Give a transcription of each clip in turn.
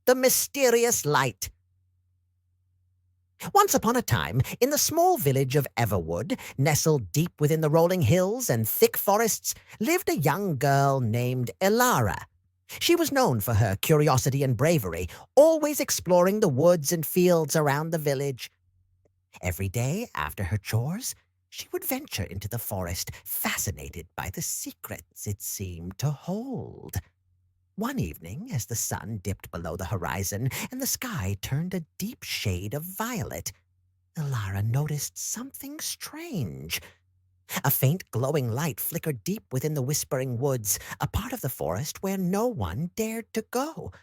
the mysterious light. Once upon a time, in the small village of Everwood, nestled deep within the rolling hills and thick forests, lived a young girl named Elara. She was known for her curiosity and bravery, always exploring the woods and fields around the village. Every day, after her chores, she would venture into the forest, fascinated by the secrets it seemed to hold. One evening, as the sun dipped below the horizon and the sky turned a deep shade of violet, Elara noticed something strange. A faint glowing light flickered deep within the whispering woods, a part of the forest where no one dared to go.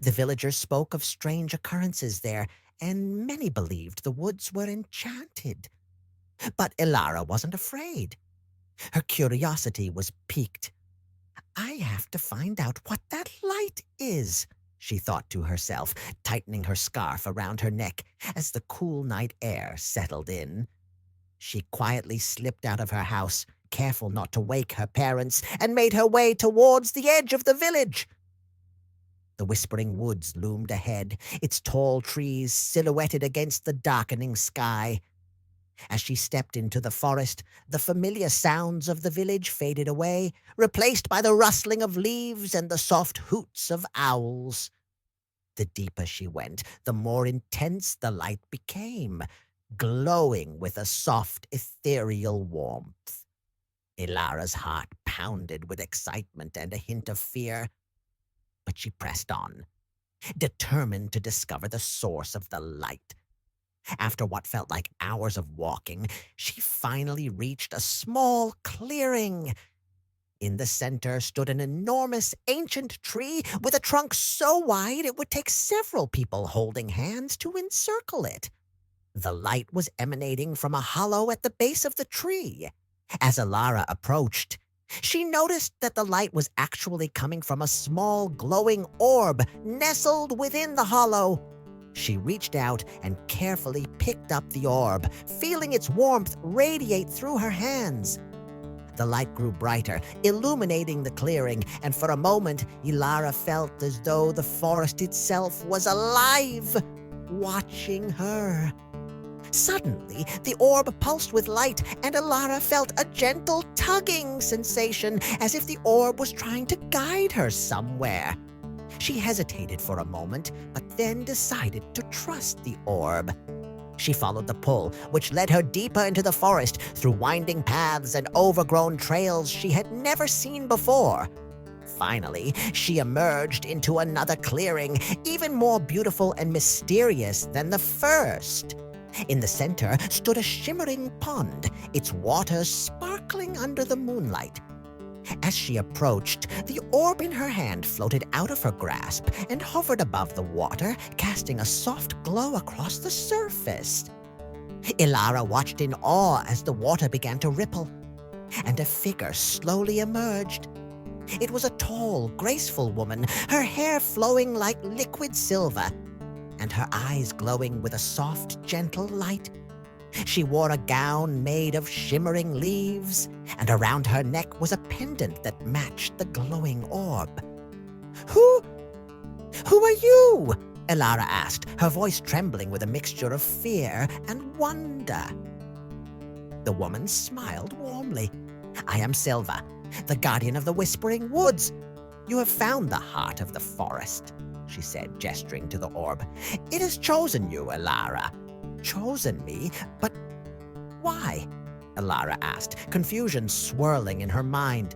The villagers spoke of strange occurrences there, and many believed the woods were enchanted. But Elara wasn't afraid. Her curiosity was piqued. I have to find out what that light is, she thought to herself, tightening her scarf around her neck as the cool night air settled in. She quietly slipped out of her house, careful not to wake her parents, and made her way towards the edge of the village. The whispering woods loomed ahead, its tall trees silhouetted against the darkening sky. As she stepped into the forest, the familiar sounds of the village faded away, replaced by the rustling of leaves and the soft hoots of owls. The deeper she went, the more intense the light became, glowing with a soft, ethereal warmth. Elara's heart pounded with excitement and a hint of fear, but she pressed on, determined to discover the source of the light. After what felt like hours of walking, she finally reached a small clearing. In the center stood an enormous ancient tree with a trunk so wide it would take several people holding hands to encircle it. The light was emanating from a hollow at the base of the tree. As Elara approached, she noticed that the light was actually coming from a small glowing orb nestled within the hollow. She reached out and carefully picked up the orb, feeling its warmth radiate through her hands. The light grew brighter, illuminating the clearing, and for a moment, Elara felt as though the forest itself was alive, watching her. Suddenly, the orb pulsed with light, and Elara felt a gentle tugging sensation, as if the orb was trying to guide her somewhere. She hesitated for a moment, but then decided to trust the orb. She followed the pull, which led her deeper into the forest, through winding paths and overgrown trails she had never seen before. Finally, she emerged into another clearing, even more beautiful and mysterious than the first. In the center stood a shimmering pond, its waters sparkling under the moonlight. As she approached, the orb in her hand floated out of her grasp and hovered above the water, casting a soft glow across the surface. Elara watched in awe as the water began to ripple, and a figure slowly emerged. It was a tall, graceful woman, her hair flowing like liquid silver, and her eyes glowing with a soft, gentle light. She wore a gown made of shimmering leaves, and around her neck was a pendant that matched the glowing orb. Who are you?" Elara asked, her voice trembling with a mixture of fear and wonder. The woman smiled warmly. "I am Sylva, the guardian of the Whispering Woods. You have found the heart of the forest," she said, gesturing to the orb. "It has chosen you, Elara." "Chosen me? But why?" Elara asked, confusion swirling in her mind.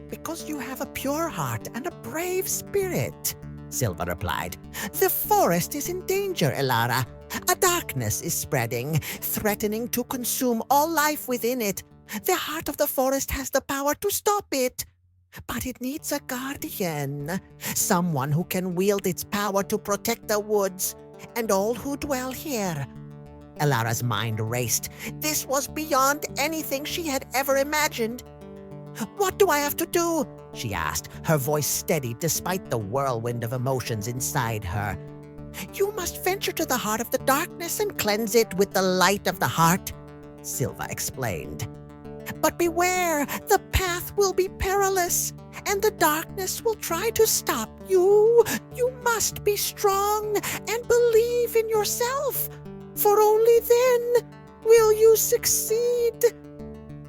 "Because you have a pure heart and a brave spirit," Sylva replied. "The forest is in danger, Elara. A darkness is spreading, threatening to consume all life within it. The heart of the forest has the power to stop it. But it needs a guardian, someone who can wield its power to protect the woods and all who dwell here." Elara's mind raced. This was beyond anything she had ever imagined. "What do I have to do?" she asked, her voice steady despite the whirlwind of emotions inside her. "You must venture to the heart of the darkness and cleanse it with the light of the heart," Sylva explained. "But beware, the path will be perilous, and the darkness will try to stop you. You must be strong and believe in yourself, for only then will you succeed."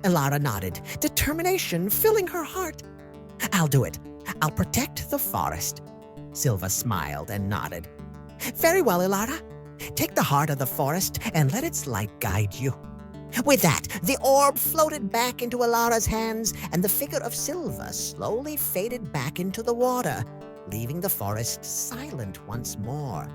Elara nodded, determination filling her heart. "I'll do it. I'll protect the forest." Sylva smiled and nodded. "Very well, Elara. Take the heart of the forest and let its light guide you." With that, the orb floated back into Elara's hands, and the figure of Sylva slowly faded back into the water, leaving the forest silent once more.